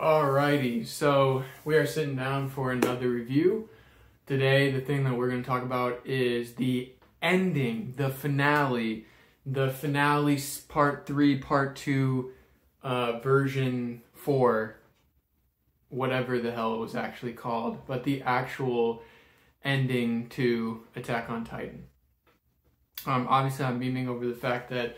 Alrighty, so we are sitting down for another review. Today, the thing that we're going to talk about is the ending, the finale part 3, part 2, version 4, whatever the hell it was actually called, but the actual ending to Attack on Titan. Obviously, I'm beaming over the fact that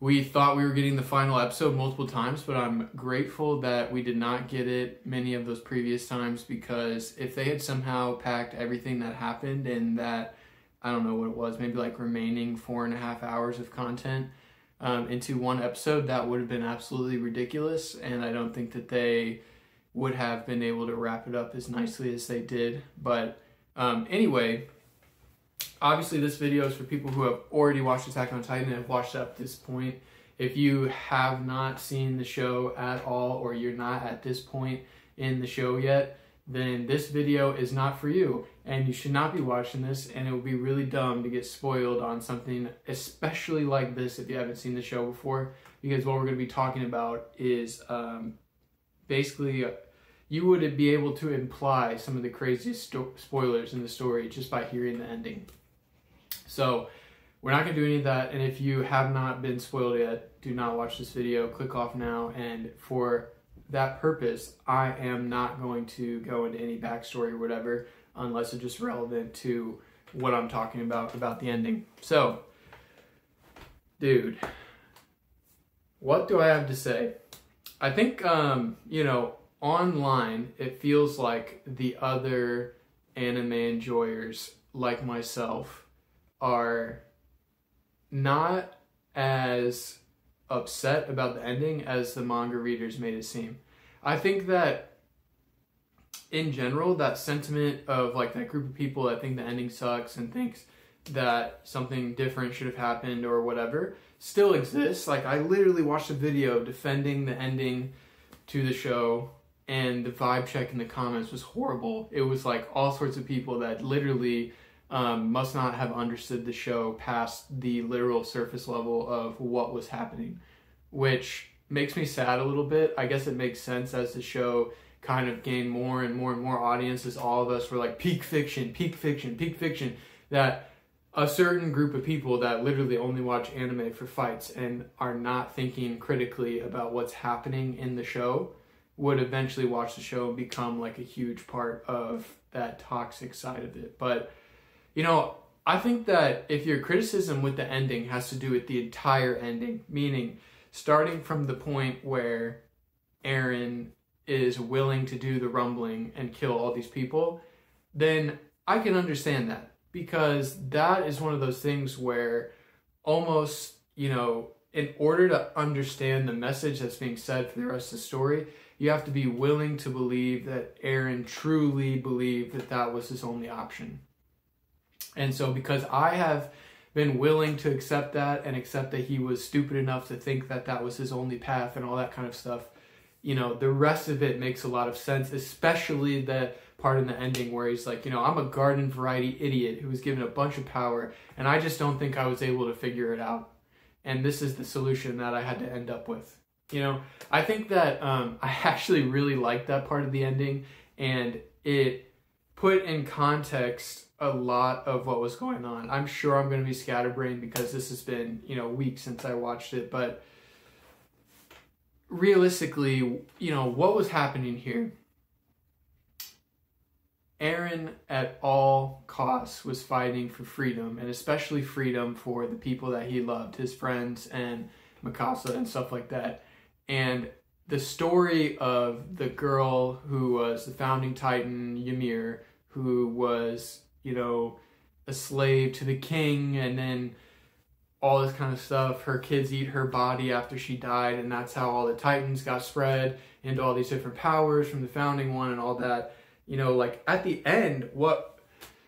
we thought we were getting the final episode multiple times, but I'm grateful that we did not get it many of those previous times, because if they had somehow packed everything that happened in that, I don't know what it was, maybe like remaining 4.5 hours of content into one episode, that would have been absolutely ridiculous, and I don't think that they would have been able to wrap it up as nicely as they did. But anyway, obviously this video is for people who have already watched Attack on Titan and have watched it up to this point. If you have not seen the show at all, or you're not at this point in the show yet, then this video is not for you, and you should not be watching this, and it would be really dumb to get spoiled on something especially like this if you haven't seen the show before, because what we're going to be talking about is basically you would be able to imply some of the craziest spoilers in the story just by hearing the ending. So we're not going to do any of that, and if you have not been spoiled yet, do not watch this video. Click off now, and for that purpose, I am not going to go into any backstory or whatever unless it's just relevant to what I'm talking about the ending. So, dude, what do I have to say? I think, online, it feels like the other anime enjoyers, like myself, are not as upset about the ending as the manga readers made it seem. I think that in general, that sentiment of like that group of people that think the ending sucks and thinks that something different should have happened or whatever still exists. Like, I literally watched a video defending the ending to the show, and the vibe check in the comments was horrible. It was like all sorts of people that literally must not have understood the show past the literal surface level of what was happening, which makes me sad a little bit. I guess it makes sense as the show kind of gained more and more and more audiences. All of us were like, peak fiction, peak fiction, peak fiction, that a certain group of people that literally only watch anime for fights and are not thinking critically about what's happening in the show would eventually watch the show and become like a huge part of that toxic side of it. But I think that if your criticism with the ending has to do with the entire ending, meaning starting from the point where Eren is willing to do the rumbling and kill all these people, then I can understand that, because that is one of those things where almost, in order to understand the message that's being said for the rest of the story, you have to be willing to believe that Eren truly believed that that was his only option. And so because I have been willing to accept that and accept that he was stupid enough to think that that was his only path and all that kind of stuff, the rest of it makes a lot of sense, especially the part in the ending where he's like, I'm a garden variety idiot who was given a bunch of power, and I just don't think I was able to figure it out. And this is the solution that I had to end up with. I think that I actually really liked that part of the ending, and it put in context a lot of what was going on. I'm sure I'm going to be scatterbrained because this has been, weeks since I watched it, but realistically, what was happening here? Eren, at all costs, was fighting for freedom, and especially freedom for the people that he loved, his friends and Mikasa and stuff like that. And the story of the girl who was the founding Titan, Ymir, who was, a slave to the king, and then all this kind of stuff. Her kids eat her body after she died, and that's how all the Titans got spread into all these different powers from the founding one and all that. At the end, what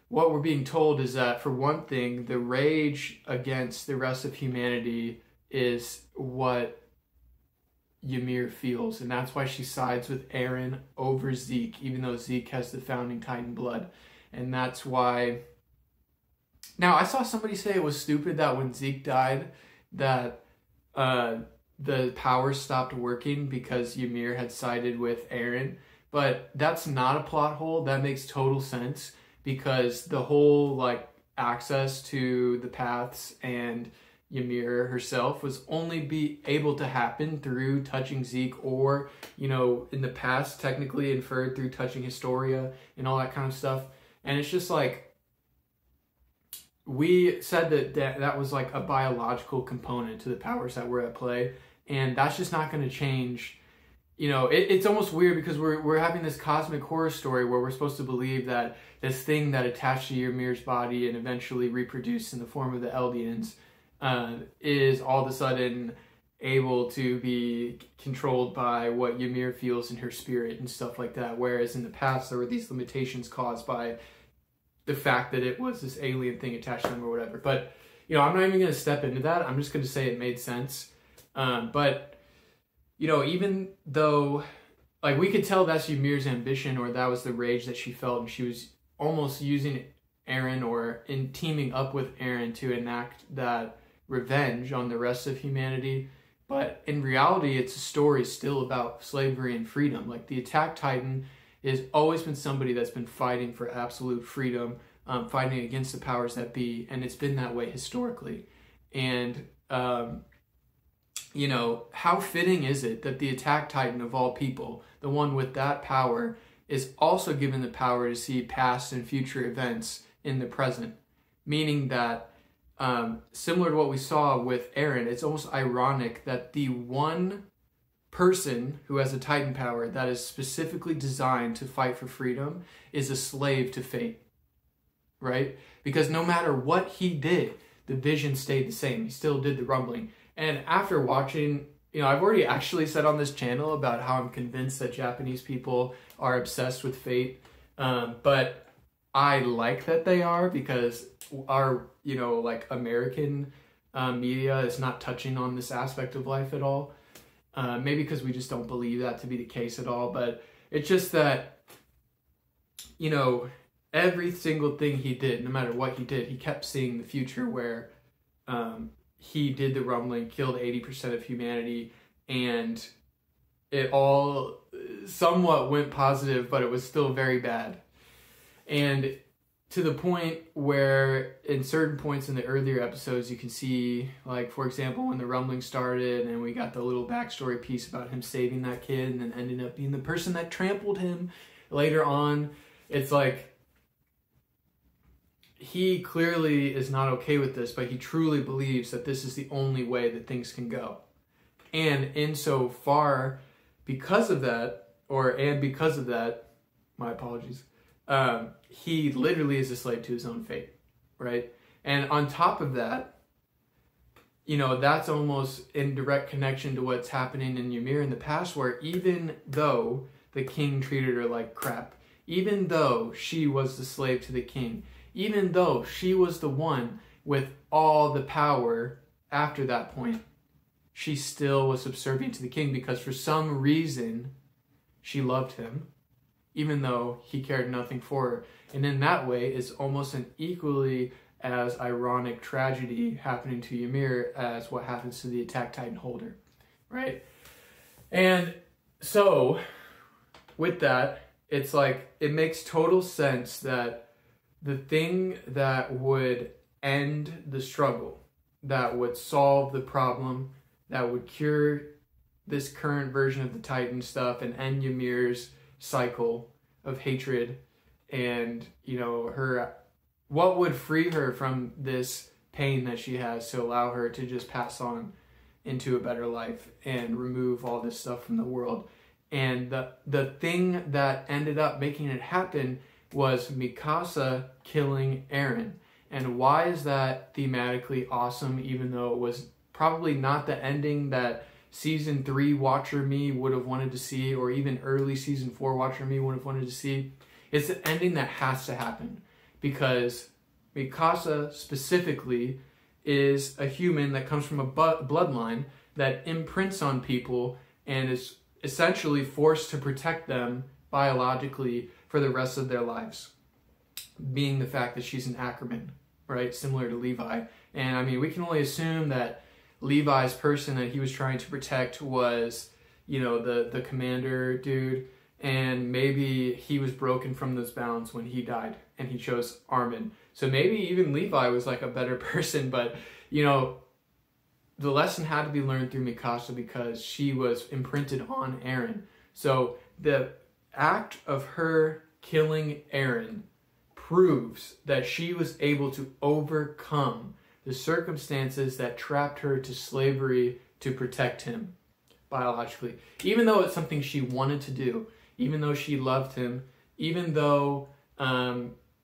we're being told is that, for one thing, the rage against the rest of humanity is what Ymir feels, and that's why she sides with Eren over Zeke, even though Zeke has the founding Titan blood. And that's why... Now, I saw somebody say it was stupid that when Zeke died, that the powers stopped working because Ymir had sided with Eren. But that's not a plot hole. That makes total sense because the whole like access to the paths and Ymir herself was only be able to happen through touching Zeke, or, you know, in the past technically inferred through touching Historia and all that kind of stuff. And it's just like, we said that was like a biological component to the powers that were at play, and that's just not going to change. You know, it's almost weird because we're having this cosmic horror story where we're supposed to believe that this thing that attached to Ymir's body and eventually reproduced in the form of the Eldians is all of a sudden able to be controlled by what Ymir feels in her spirit and stuff like that. Whereas in the past, there were these limitations caused by the fact that it was this alien thing attached to them or whatever. But, you know, I'm not even going to step into that. I'm just going to say it made sense. But, you know, even though, like, we could tell that's Ymir's ambition, or that was the rage that she felt, and she was almost using Eren or in teaming up with Eren to enact that revenge on the rest of humanity. But in reality, it's a story still about slavery and freedom. Like, the Attack Titan has always been somebody that's been fighting for absolute freedom, fighting against the powers that be, and it's been that way historically. And, you know, how fitting is it that the Attack Titan of all people, the one with that power, is also given the power to see past and future events in the present? Meaning that, similar to what we saw with Eren, it's almost ironic that the one person who has a Titan power that is specifically designed to fight for freedom is a slave to fate, right? Because no matter what he did, the vision stayed the same. He still did the rumbling. And after watching, you know, I've already actually said on this channel about how I'm convinced that Japanese people are obsessed with fate, but I like that they are, because our, you know, like American media is not touching on this aspect of life at all. Maybe because we just don't believe that to be the case at all. But it's just that, you know, every single thing he did, no matter what he did, he kept seeing the future where he did the rumbling, killed 80% of humanity, and it all somewhat went positive, but it was still very bad. And to the point where in certain points in the earlier episodes, you can see, like, for example, when the rumbling started and we got the little backstory piece about him saving that kid and then ending up being the person that trampled him later on, it's like, he clearly is not okay with this, but he truly believes that this is the only way that things can go. And insofar, because of that, my apologies, he literally is a slave to his own fate, right? And on top of that, you know, that's almost in direct connection to what's happening in Ymir in the past, where even though the king treated her like crap, even though she was the slave to the king, even though she was the one with all the power after that point, she still was subservient to the king because for some reason she loved him, even though he cared nothing for her. And in that way, it's almost an equally as ironic tragedy happening to Ymir as what happens to the Attack Titan holder, right? And so, with that, it's like, it makes total sense that the thing that would end the struggle, that would solve the problem, that would cure this current version of the Titan stuff and end Ymir's cycle of hatred and, you know, her, what would free her from this pain that she has to allow her to just pass on into a better life and remove all this stuff from the world. And the thing that ended up making it happen was Mikasa killing Eren. And why is that thematically awesome, even though it was probably not the ending that Season 3 watcher me would have wanted to see, or even early Season 4 watcher me would have wanted to see? It's the ending that has to happen, because Mikasa specifically is a human that comes from a bloodline that imprints on people and is essentially forced to protect them biologically for the rest of their lives, being the fact that she's an Ackerman, right? Similar to Levi. And I mean, we can only assume that Levi's person that he was trying to protect was, you know, the commander dude, and maybe he was broken from those bounds when he died and he chose Armin. So maybe even Levi was like a better person, but you know, the lesson had to be learned through Mikasa because she was imprinted on Eren. So the act of her killing Eren proves that she was able to overcome the circumstances that trapped her to slavery to protect him biologically. Even though it's something she wanted to do, even though she loved him, even though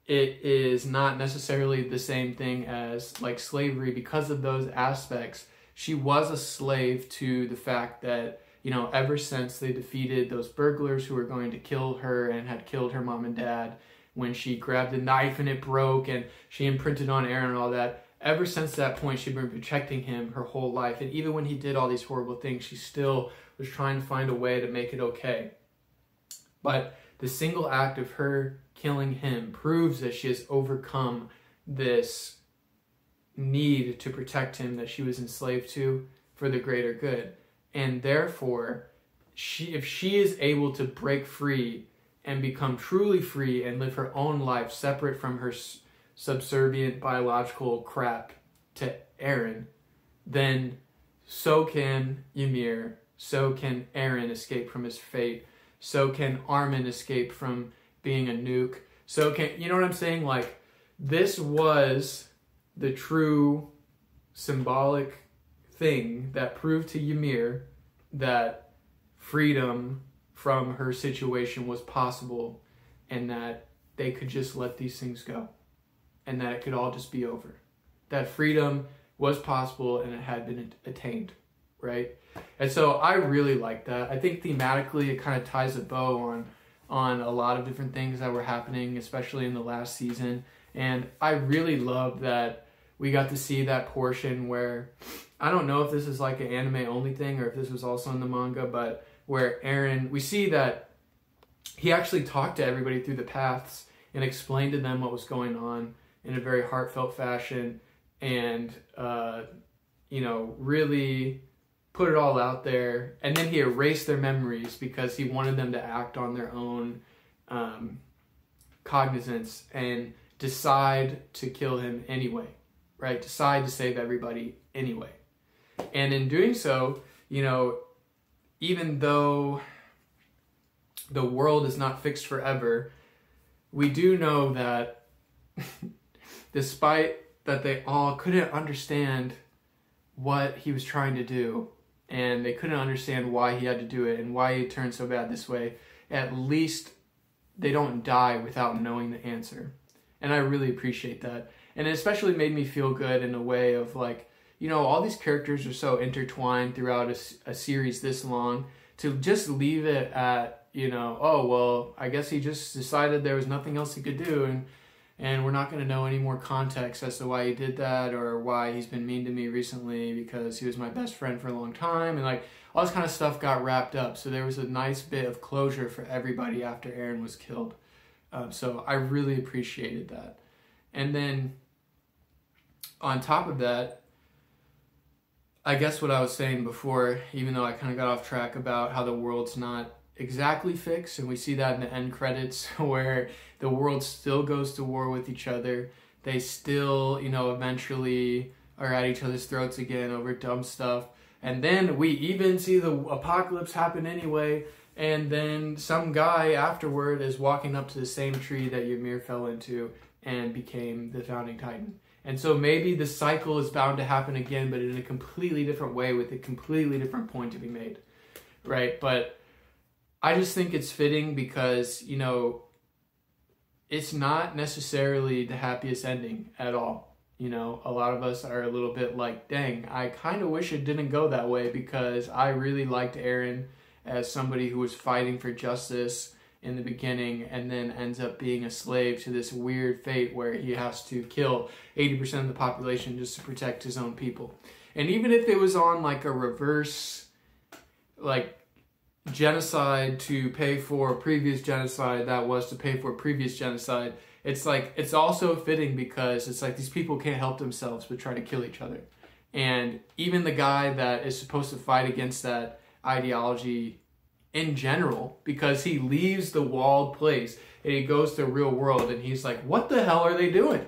it is not necessarily the same thing as like slavery, because of those aspects, she was a slave to the fact that, you know, ever since they defeated those burglars who were going to kill her and had killed her mom and dad, when she grabbed a knife and it broke and she imprinted on Eren and all that, ever since that point, she'd been protecting him her whole life. And even when he did all these horrible things, she still was trying to find a way to make it okay. But the single act of her killing him proves that she has overcome this need to protect him that she was enslaved to for the greater good. And therefore, if she is able to break free and become truly free and live her own life separate from her subservient biological crap to Eren, then so can Ymir, so can Eren escape from his fate, so can Armin escape from being a nuke, so can, you know what I'm saying? Like, this was the true symbolic thing that proved to Ymir that freedom from her situation was possible, and that they could just let these things go, and that it could all just be over. That freedom was possible and it had been attained, right? And so I really like that. I think thematically it kind of ties a bow on a lot of different things that were happening, especially in the last season. And I really love that we got to see that portion where, I don't know if this is like an anime only thing or if this was also in the manga, but where Eren, we see that he actually talked to everybody through the paths and explained to them what was going on in a very heartfelt fashion, and you know, really put it all out there. And then he erased their memories because he wanted them to act on their own cognizance and decide to kill him anyway, right? Decide to save everybody anyway. And in doing so, you know, even though the world is not fixed forever, we do know that despite that they all couldn't understand what he was trying to do, and they couldn't understand why he had to do it and why he turned so bad this way, at least they don't die without knowing the answer. And I really appreciate that. And it especially made me feel good in a way of like, you know, all these characters are so intertwined throughout a series this long, to just leave it at, you know, oh, well, I guess he just decided there was nothing else he could do, and we're not going to know any more context as to why he did that, or why he's been mean to me recently because he was my best friend for a long time, and like all this kind of stuff got wrapped up. So there was a nice bit of closure for everybody after Eren was killed. So I really appreciated that. And then on top of that, I guess what I was saying before, even though I kind of got off track about how the world's not exactly fixed, and we see that in the end credits where the world still goes to war with each other. They still, you know, eventually are at each other's throats again over dumb stuff. And then we even see the apocalypse happen anyway, and then some guy afterward is walking up to the same tree that Ymir fell into and became the founding titan. And so maybe the cycle is bound to happen again, but in a completely different way with a completely different point to be made, right? But I just think it's fitting because, you know, it's not necessarily the happiest ending at all. You know, a lot of us are a little bit like, dang, I kind of wish it didn't go that way, because I really liked Eren as somebody who was fighting for justice in the beginning and then ends up being a slave to this weird fate where he has to kill 80% of the population just to protect his own people. And even if it was on like a reverse, like, genocide to pay for previous genocide that was to pay for previous genocide, it's like, it's also fitting because it's like these people can't help themselves but try to kill each other. And even the guy that is supposed to fight against that ideology in general, because he leaves the walled place and he goes to the real world, and he's like, what the hell are they doing?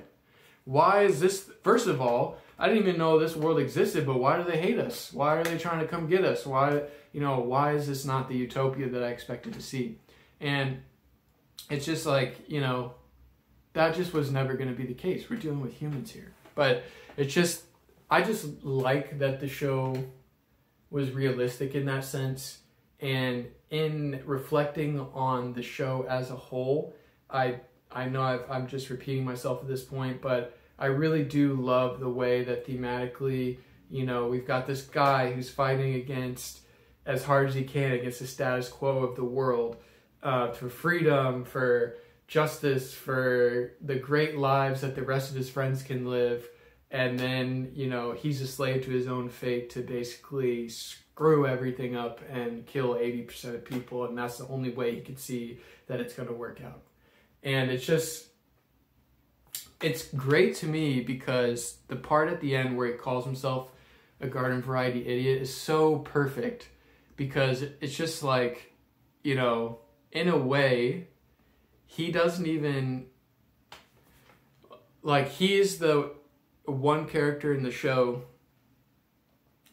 Why is this? First of all, I didn't even know this world existed, but why do they hate us? Why are they trying to come get us? Why is this not the utopia that I expected to see? And it's just like, that just was never going to be the case. We're dealing with humans here. But it's just, I just like that the show was realistic in that sense. And in reflecting on the show as a whole, I know I'm just repeating myself at this point, but I really do love the way that thematically, we've got this guy who's fighting against, as hard as he can, against the status quo of the world, for freedom, for justice, for the great lives that the rest of his friends can live. And then, he's a slave to his own fate to basically screw everything up and kill 80% of people. And that's the only way he could see that it's going to work out. And it's great to me because the part at the end where he calls himself a garden variety idiot is so perfect, because it's just like, in a way, he doesn't even, like, he's the one character in the show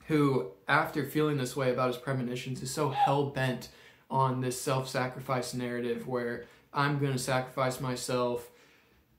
who, after feeling this way about his premonitions, is so hell-bent on this self-sacrifice narrative where I'm going to sacrifice myself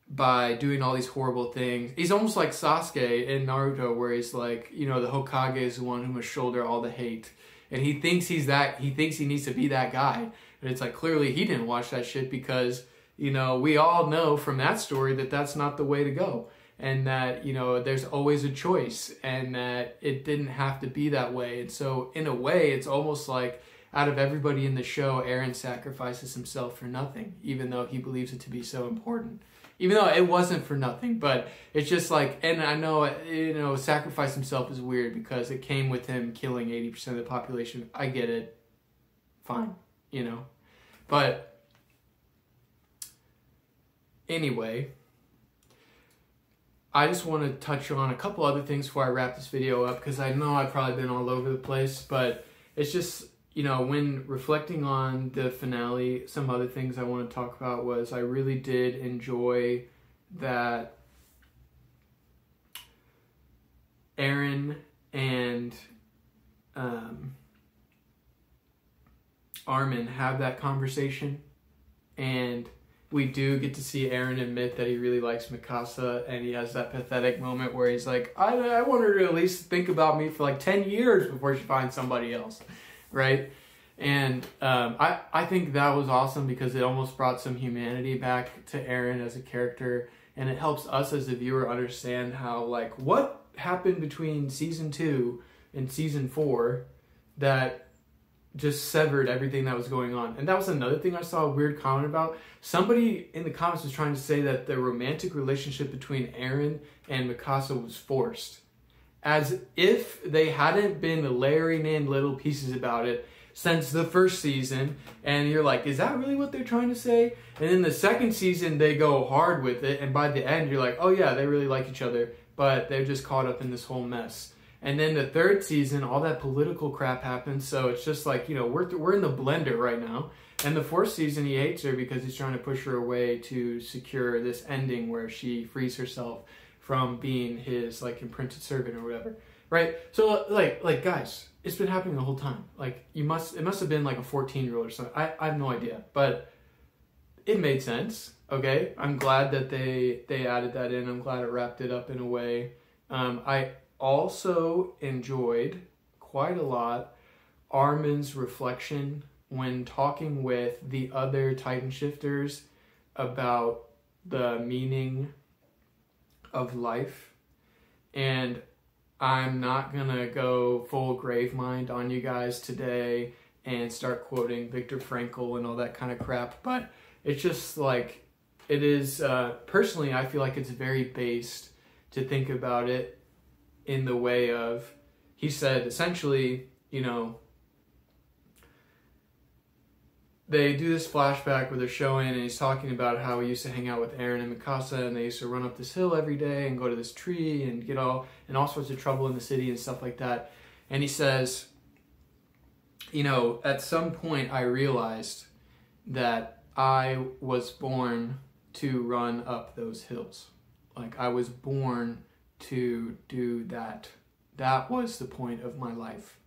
by doing all these horrible things. He's almost like Sasuke in Naruto, where he's like, the Hokage is the one who must shoulder all the hate. And he thinks he needs to be that guy. And it's like, clearly he didn't watch that shit, because, we all know from that story that that's not the way to go. And that, there's always a choice, and that it didn't have to be that way. And so in a way, it's almost like out of everybody in the show, Eren sacrifices himself for nothing, even though he believes it to be so important. Even though it wasn't for nothing, but it's just like, and I know, sacrifice himself is weird because it came with him killing 80% of the population. I get it. Fine, But anyway, I just want to touch on a couple other things before I wrap this video up, because I know I've probably been all over the place, but it's just, when reflecting on the finale, some other things I want to talk about was I really did enjoy that Eren and Armin have that conversation, and we do get to see Eren admit that he really likes Mikasa, and he has that pathetic moment where he's like, I want her to at least think about me for like 10 years before she finds somebody else. Right? And I think that was awesome, because it almost brought some humanity back to Eren as a character, and it helps us as a viewer understand how, like, what happened between season 2 and season 4 that just severed everything that was going on. And that was another thing I saw a weird comment about. Somebody in the comments was trying to say that the romantic relationship between Eren and Mikasa was forced, as if they hadn't been layering in little pieces about it since the first season. And you're like, is that really what they're trying to say? And in the second season, they go hard with it. And by the end, you're like, oh yeah, they really like each other, but they're just caught up in this whole mess. And then the third season, all that political crap happens. So it's just like, we're in the blender right now. And the fourth season, he hates her because he's trying to push her away to secure this ending where she frees herself from being his, like, imprinted servant or whatever, right? So, like guys, it's been happening the whole time. Like, it must have been like a 14-year-old or something. I have no idea, but it made sense. Okay, I'm glad that they added that in. I'm glad it wrapped it up in a way. I also enjoyed quite a lot Armin's reflection when talking with the other Titan shifters about the meaning of life. And I'm not gonna go full grave mind on you guys today and start quoting Viktor Frankl and all that kind of crap, but it's just like, it is, personally, I feel like it's very based to think about it in the way of, he said, essentially, they do this flashback where they're showing, and he's talking about how he used to hang out with Eren and Mikasa, and they used to run up this hill every day and go to this tree and get all sorts of trouble in the city and stuff like that. And he says, you know, at some point I realized that I was born to run up those hills. Like, I was born to do that. That was the point of my life.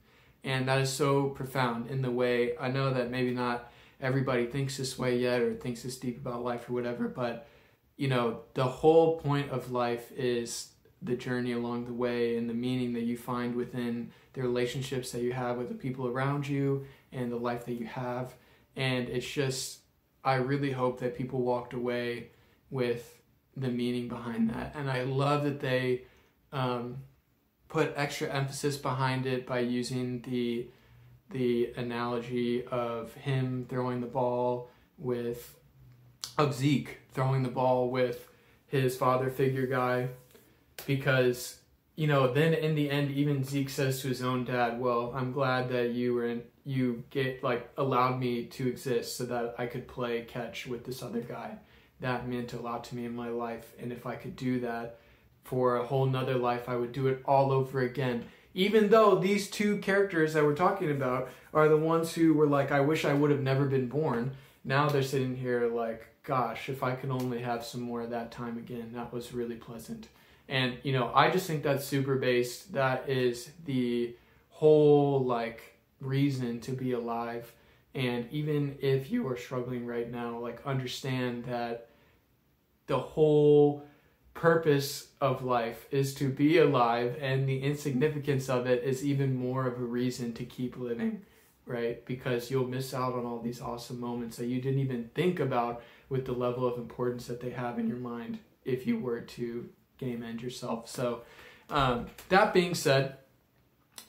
And that is so profound in the way, I know that maybe not everybody thinks this way yet or thinks this deep about life or whatever, but, you know, the whole point of life is the journey along the way and the meaning that you find within the relationships that you have with the people around you and the life that you have. And it's just, I really hope that people walked away with the meaning behind that. And I love that they put extra emphasis behind it by using the analogy of him throwing the ball of Zeke throwing the ball with his father figure guy, because, you know, then in the end, even Zeke says to his own dad, well, I'm glad that you allowed me to exist so that I could play catch with this other guy. That meant a lot to me in my life, and if I could do that for a whole nother life, I would do it all over again. Even though these two characters that we're talking about are the ones who were like, I wish I would have never been born. Now they're sitting here like, gosh, if I could only have some more of that time again, that was really pleasant. And, you know, I just think that's super based. That is the whole, like, reason to be alive. And even if you are struggling right now, like, understand that the whole purpose of life is to be alive, and the insignificance of it is even more of a reason to keep living, right? Because you'll miss out on all these awesome moments that you didn't even think about with the level of importance that they have in your mind if you were to game end yourself. So that being said,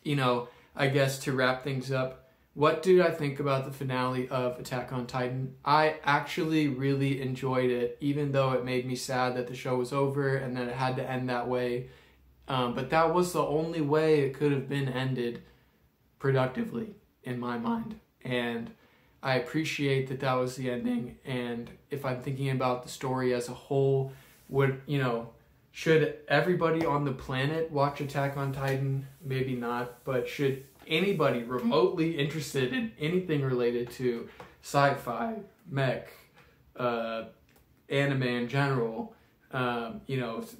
you know, I guess to wrap things up, what did I think about the finale of Attack on Titan? I actually really enjoyed it, even though it made me sad that the show was over and that it had to end that way. But that was the only way it could have been ended productively, in my mind. And I appreciate that that was the ending. And if I'm thinking about the story as a whole, should everybody on the planet watch Attack on Titan? Maybe not, but should anybody remotely interested in anything related to sci-fi, mech, anime in general,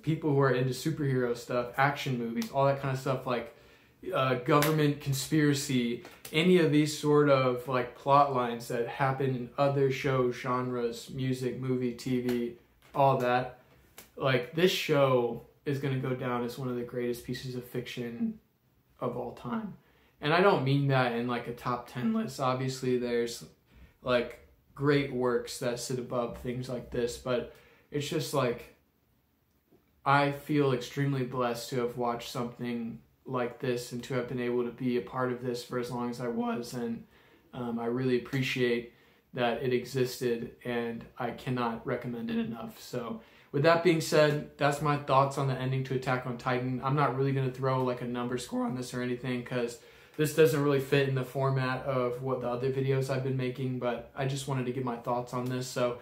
people who are into superhero stuff, action movies, all that kind of stuff, like government conspiracy, any of these sort of like plot lines that happen in other shows, genres, music, movie, TV, all that. Like, this show is going to go down as one of the greatest pieces of fiction of all time. And I don't mean that in like a top 10 list. Obviously, there's like great works that sit above things like this, but it's just like, I feel extremely blessed to have watched something like this and to have been able to be a part of this for as long as I was. And I really appreciate that it existed, and I cannot recommend it enough. So with that being said, that's my thoughts on the ending to Attack on Titan. I'm not really going to throw like a number score on this or anything, because this doesn't really fit in the format of what the other videos I've been making, but I just wanted to give my thoughts on this. So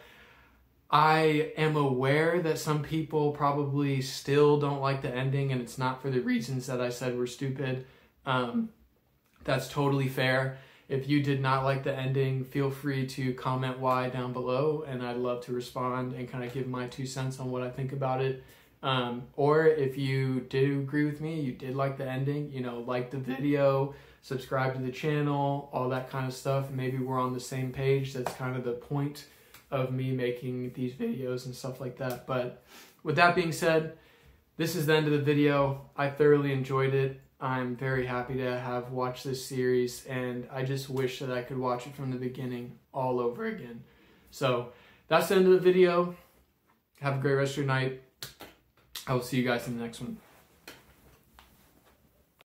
I am aware that some people probably still don't like the ending, and it's not for the reasons that I said were stupid. That's totally fair. If you did not like the ending, feel free to comment why down below, and I'd love to respond and kind of give my 2 cents on what I think about it. Or if you did agree with me, you did like the ending, like the video, subscribe to the channel, all that kind of stuff. Maybe we're on the same page. That's kind of the point of me making these videos and stuff like that. But with that being said, this is the end of the video. I thoroughly enjoyed it. I'm very happy to have watched this series, and I just wish that I could watch it from the beginning all over again. So that's the end of the video. Have a great rest of your night. I will see you guys in the next one.